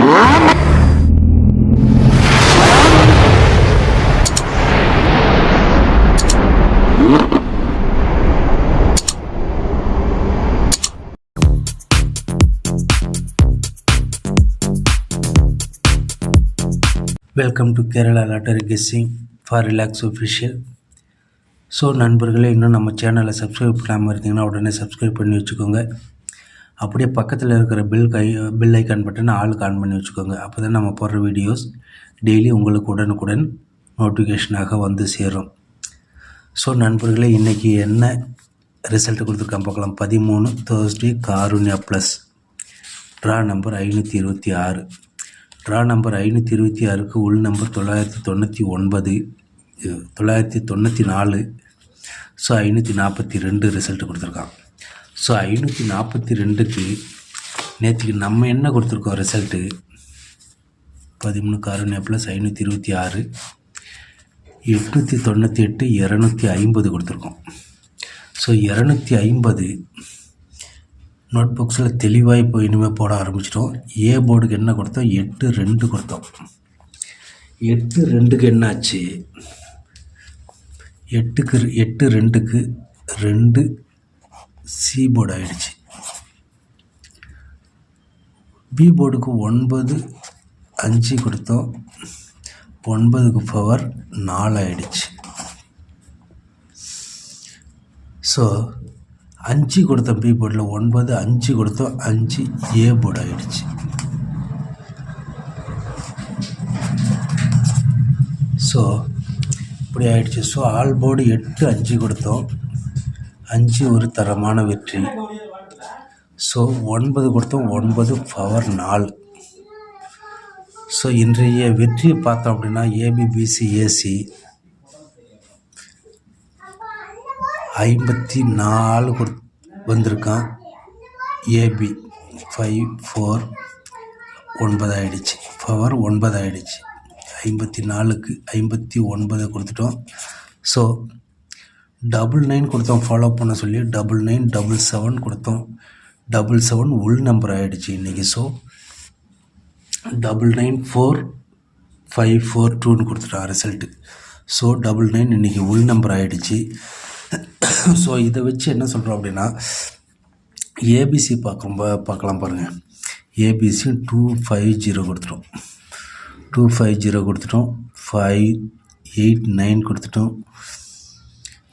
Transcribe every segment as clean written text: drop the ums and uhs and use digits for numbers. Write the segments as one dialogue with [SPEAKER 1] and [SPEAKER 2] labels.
[SPEAKER 1] Welcome to Kerala lottery guessing for relax official. So நண்பர்களே, இன்னும் நம்ம சேனலை சப்ஸ்கிரைப் பண்ணாமல் இருந்தீங்கன்னா உடனே சப்ஸ்கிரைப் பண்ணி வச்சுக்கோங்க. அப்படியே பக்கத்தில் இருக்கிற பில் ஐக்கான் பட்டனை ஆளுக்கு ஆன் பண்ணி வச்சுக்கோங்க. அப்போ தான் நம்ம போடுற வீடியோஸ் டெய்லி உங்களுக்கு உடனுக்குடன் நோட்டிஃபிகேஷனாக வந்து சேரும். ஸோ நண்பர்களே, இன்றைக்கி என்ன ரிசல்ட்டு கொடுத்துருக்கான் பார்க்கலாம். 13 Thursday Karunya plus draw number 526. Draw number 526க்கு உள் நம்பர் 999, 994. ஸோ 542 ரிசல்ட்டு கொடுத்துருக்கான். ஸோ 542க்கு நேற்றுக்கு நம்ம என்ன கொடுத்துருக்கோம் ரிசல்ட்டு 13 காருண்யா ப்ளஸ் 526, 898, 250 கொடுத்துருக்கோம். ஸோ 250 நோட் புக்ஸில் தெளிவாக இப்போ இனிமேல் போட ஆரம்பிச்சிட்டோம். ஏ போர்டுக்கு என்ன கொடுத்தோம், 8-2 கொடுத்தோம். 8-2க்கு என்ன ஆச்சு, 8-2க்கு 2 சி போர்டு ஆகிடுச்சு. பி போர்டுக்கு 9-5 கொடுத்தோம். 9க்கு பவர் 4 ஆகிடுச்சு. ஸோ 5 கொடுத்தோம். பி போர்டில் 9-5 கொடுத்தோம். 5 ஏ போர்டு ஆகிடுச்சு. ஸோ இப்படி ஆகிடுச்சு. ஸோ ஆல் போர்டு 8-5 கொடுத்தோம். 5 ஒரு தரமான வெற்றி. ஸோ 9 கொடுத்தோம். 9 பவர் 4. ஸோ இன்றைய வெற்றியை பார்த்தோம் அப்படின்னா ஏபிபிசி ஏசி 54 வந்திருக்கான். ஏபி 5-4 9 ஆகிடுச்சு. பவர் 9 ஆகிடுச்சு. 54க்கு 59 கொடுத்துட்டோம். ஸோ 99 கொடுத்தோம் ஃபாலோ பண்ண சொல்லி. 99 77 கொடுத்தோம். 77 உள் நம்பர் ஆகிடுச்சு இன்றைக்கி. ஸோ 994-542 கொடுத்துட்டோம் ரிசல்ட்டு. ஸோ 99 இன்றைக்கி உள் நம்பர் ஆகிடுச்சு. ஸோ இதை வச்சு என்ன சொல்கிறோம் அப்படின்னா ஏபிசி பார்க்கலாம் பாருங்கள். ஏபிசி 250 கொடுத்துட்டோம். 250 கொடுத்துட்டோம். 589 கொடுத்துட்டோம்.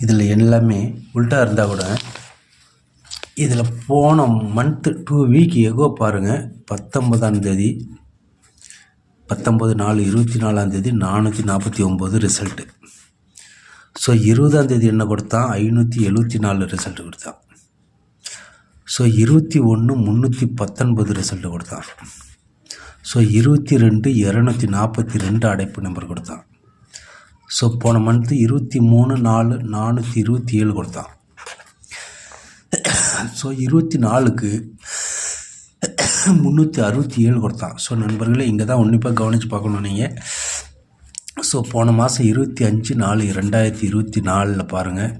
[SPEAKER 1] இதில் எல்லாமே உல்ட்டா இருந்தால் கூட இதில் போன மந்த்து 2 வீக் எகோ பாருங்கள். 19ஆம் தேதி 19/4/24 449 ரிசல்ட்டு. ஸோ 20ஆம் தேதி என்ன கொடுத்தான், 574 ரிசல்ட்டு கொடுத்தான். ஸோ 21 319 ரிசல்ட்டு கொடுத்தான். ஸோ 22 242 அடைப்பு நம்பர் கொடுத்தான். ஸோ போன மந்த்து 23/4 427 கொடுத்தான். ஸோ 24க்கு 367 கொடுத்தான். ஸோ நண்பர்களே, இங்கே தான் உன்னிப்பாக கவனித்து பார்க்கணும் நீங்கள். ஸோ போன மாதம் 25/4/2024 பாருங்கள்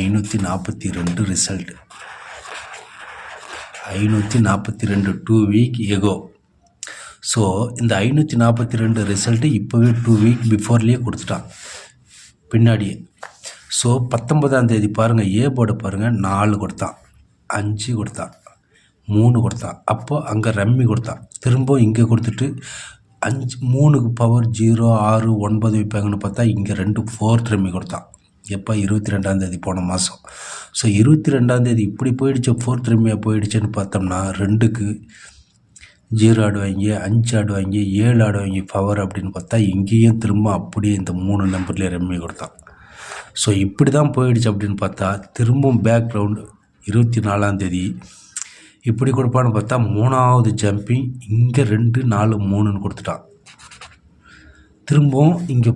[SPEAKER 1] 542 ரிசல்ட்டு. 542 2 week echo. ஸோ இந்த 542 ரிசல்ட்டு இப்போவே 2 வீக் பிஃபோர்லேயே கொடுத்துட்டான் பின்னாடியே. ஸோ 19ஆம் தேதி பாருங்கள் ஏ போர்டு பாருங்கள் 4 கொடுத்தான், 5 கொடுத்தான், 3 கொடுத்தான். அப்போது அங்கே ரம்மி கொடுத்தான். திரும்ப இங்கே கொடுத்துட்டு 3க்கு பவர் 0 6 9 வைப்பாங்கன்னு பார்த்தா இங்கே 2 4 ரம்மி கொடுத்தான். எப்போ 22ஆம் தேதி போன மாதம். ஸோ 22ஆம் தேதி இப்படி போயிடுச்சு, 4 ரம்மியாக போயிடுச்சுன்னு பார்த்தோம்னா 2க்கு 0 ஆடுவாங்க, 5 ஆடுவாங்க, 7 ஆடுவாங்க பவர் அப்படின்னு பார்த்தா இங்கேயும் திரும்ப அப்படியே இந்த 3 நம்பர்லேயே ரம்மி கொடுத்தான். ஸோ இப்படி தான் போயிடுச்சு அப்படின்னு பார்த்தா திரும்பவும் பேக்ரவுண்டு 24ஆம் தேதி இப்படி கொடுப்பான்னு பார்த்தா 3வது ஜம்பிங் இங்கே 2 4 3ன்னு கொடுத்துட்டான். திரும்பவும் இங்கே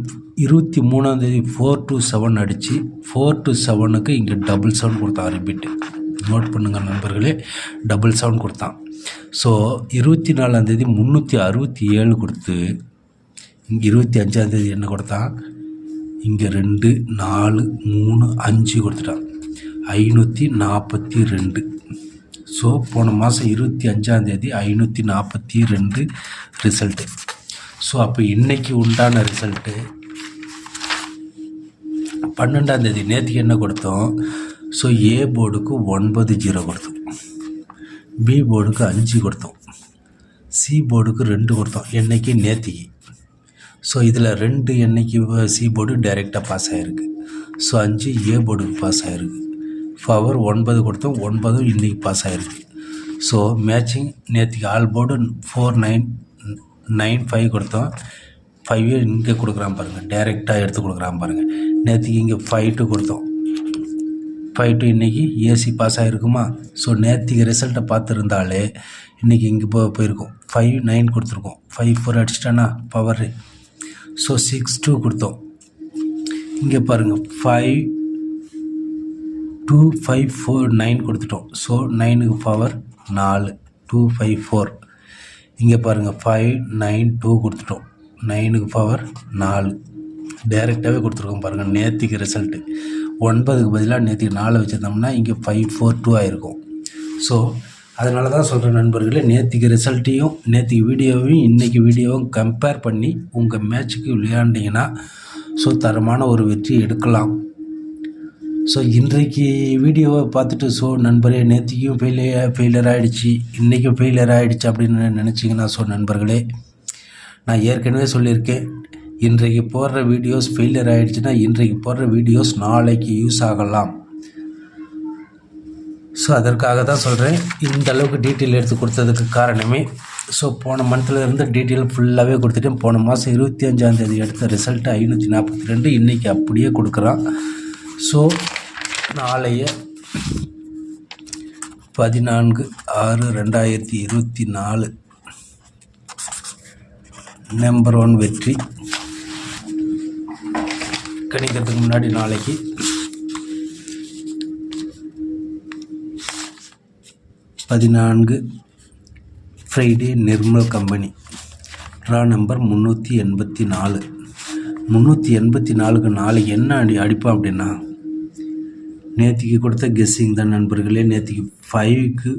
[SPEAKER 1] 23ஆம் தேதி 4-7 அடித்து 4-7க்கு இங்கே 7 கொடுத்தான். ரிப்பீட்டு நோட் பண்ணுங்கள் நண்பர்களே, 7 கொடுத்தான். ஸோ 24ஆம் தேதி 367 கொடுத்து இங்கே 25ஆம் தேதி என்ன கொடுத்தான், இங்கே 2 4 3 5 கொடுத்துட்டான். 542. ஸோ போன மாதம் 25ஆம் தேதி 542 ரிசல்ட்டு. ஸோ அப்போ இன்றைக்கி உண்டான ரிசல்ட்டு 12ஆம் தேதி நேற்றுக்கு என்ன கொடுத்தோம்? ஸோ ஏ போர்டுக்கு 9-0 கொடுத்தோம், பி போர்டுக்கு 5 கொடுத்தோம், சி போர்டுக்கு 2 கொடுத்தோம் என்னைக்கு நேற்றுக்கு. ஸோ இதில் 2 என்னைக்கு சி போர்டு டைரெக்டாக பாஸ் ஆகிருக்கு. ஸோ 5 ஏ போர்டுக்கு பாஸ் ஆகிருக்கு. பவர் 9 கொடுத்தோம், 9 இன்றைக்கி பாஸ் ஆகிருக்கு. ஸோ மேட்சிங் நேற்றுக்கு ஆல் போர்டு 4-9-9-5 கொடுத்தோம், 5 இங்கே கொடுக்குறான் பாருங்கள், டைரெக்டாக எடுத்து கொடுக்குறான் பாருங்கள். நேற்றுக்கு இங்கே 5-2 கொடுத்தோம், 5-2 இன்றைக்கி ஏசி பாஸ் ஆகிருக்குமா. ஸோ நேற்றுக்கு ரிசல்ட்டை பார்த்துருந்தாலே இன்றைக்கி இங்கே போயிருக்கோம். 5-9 கொடுத்துருக்கோம், 5-4 அடிச்சிட்டானா பவர். ஸோ 6-2 கொடுத்தோம், இங்கே பாருங்கள் 5-2-5-4-9 கொடுத்துட்டோம். ஸோ 9க்கு பவர் 4, 2-5-4. இங்கே பாருங்கள் 5-9-2 கொடுத்துட்டோம், 9க்கு பவர் 4 டைரெக்டாகவே கொடுத்துருக்கோம் பாருங்கள். நேற்றுக்கு ரிசல்ட்டு 9க்கு பதிலாக நேற்றுக்கு 4 வச்சுருந்தோம்னா இங்கே 5-4-2 ஆகிருக்கும். ஸோ அதனால தான் சொல்கிறேன் நண்பர்களே, நேற்றுக்கு ரிசல்ட்டையும் நேற்றுக்கு வீடியோவையும் இன்றைக்கி வீடியோவும் கம்பேர் பண்ணி உங்கள் மேட்ச்சுக்கு விளையாண்டிங்கன்னா ஸோ தரமான ஒரு வெற்றி எடுக்கலாம். ஸோ இன்றைக்கு வீடியோவை பார்த்துட்டு ஸோ நண்பரே நேற்றுக்கும் ஃபெயிலியர் ஆகிடுச்சி, இன்றைக்கும் ஃபெயிலியர் ஆகிடுச்சு அப்படின்னு நினச்சிங்கன்னா ஸோ நண்பர்களே, நான் ஏற்கனவே சொல்லியிருக்கேன், இன்றைக்கு போடுற வீடியோஸ் ஃபெயிலியர் ஆகிடுச்சுன்னா இன்றைக்கு போடுற வீடியோஸ் நாளைக்கு யூஸ் ஆகலாம். ஸோ அதற்காக தான் சொல்கிறேன், இந்த அளவுக்கு டீட்டெயில் எடுத்து கொடுத்ததுக்கு காரணமே. ஸோ போன மந்த்தில் இருந்து டீட்டெயில் ஃபுல்லாகவே கொடுத்துட்டேன். போன மாதம் 25ஆம் தேதி எடுத்த ரிசல்ட்டு 542, இன்றைக்கி அப்படியே கொடுக்குறான். ஸோ நாளைய 14/6/2024 நம்பர் 1 வெற்றி கணிக்கிறதுக்கு முன்னாடி நாளைக்கு 14 Friday Nirmal company draw number 384. 384க்கு நாளைக்கு என்ன அடிப்போம் அப்படின்னா, நேற்றுக்கு கொடுத்த கெஸ்ஸிங் தான் நண்பர்களே. நேற்றுக்கு 5க்கு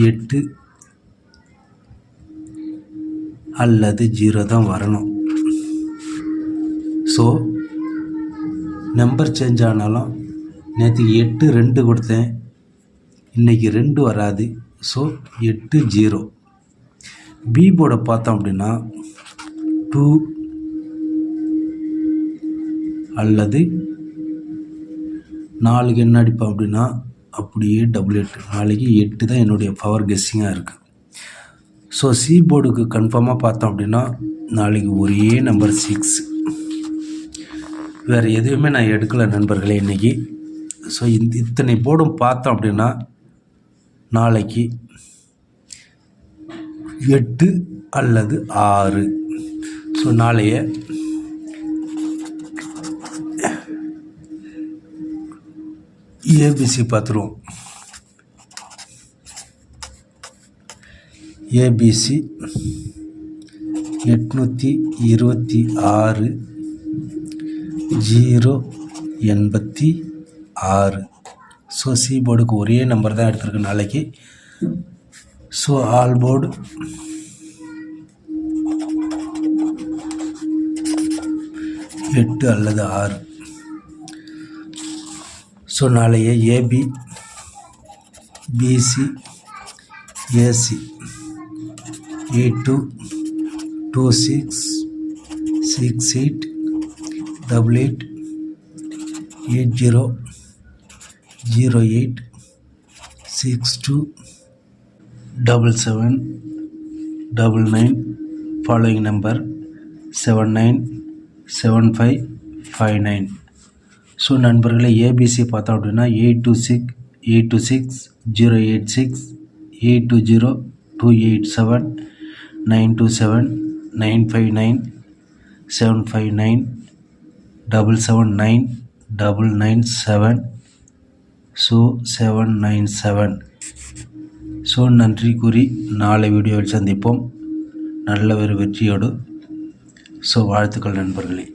[SPEAKER 1] 8 அல்லது 0 தான் வரணும். ஸோ நம்பர் சேஞ்ச் ஆனாலும் நேற்றுக்கு 8-2 கொடுத்தேன், இன்றைக்கி 2 வராது. ஸோ 8-0. பி போர்டை பார்த்தோம் அப்படின்னா 2 அல்லது 4க்கு என்ன அடிப்போம் அப்படின்னா அப்படியே 8. நாளைக்கு 8 தான் என்னுடைய பவர் கெஸ்ஸிங்காக இருக்குது. ஸோ சி போர்டுக்கு கன்ஃபார்மாக பார்த்தோம் அப்படின்னா நாளைக்கு ஒரே நம்பர் 6, வேறு எதுவுமே நான் எடுக்கலை நண்பர்களே இன்றைக்கி. ஸோ இத்தனை போர்டும் பார்த்தோம் அப்படின்னா நாளைக்கு 8 அல்லது 6. ஸோ நாளைய ஏபிசி பார்த்துருவோம். ஏபிசி 826 086. ஸோ சி போர்டுக்கு ஒரே நம்பர் தான் எடுத்துருக்கு நாளைக்கு. ஸோ ஆல் போர்டு 8 அல்லது 6. ஸோ நாளைய AB PC AC 8226 68 88 80 08 62 77 99. Following number 797559. So நண்பர்களே ஏபிசி பார்த்தோம் அப்படின்னா 826 826 086 820 287 927 959 759 779 997. ஸோ 797. ஸோ நன்றி கூறி நாளை வீடியோவில் சந்திப்போம் நல்ல ஒரு வெற்றியோடு. ஸோ வாழ்த்துக்கள் நண்பர்களே.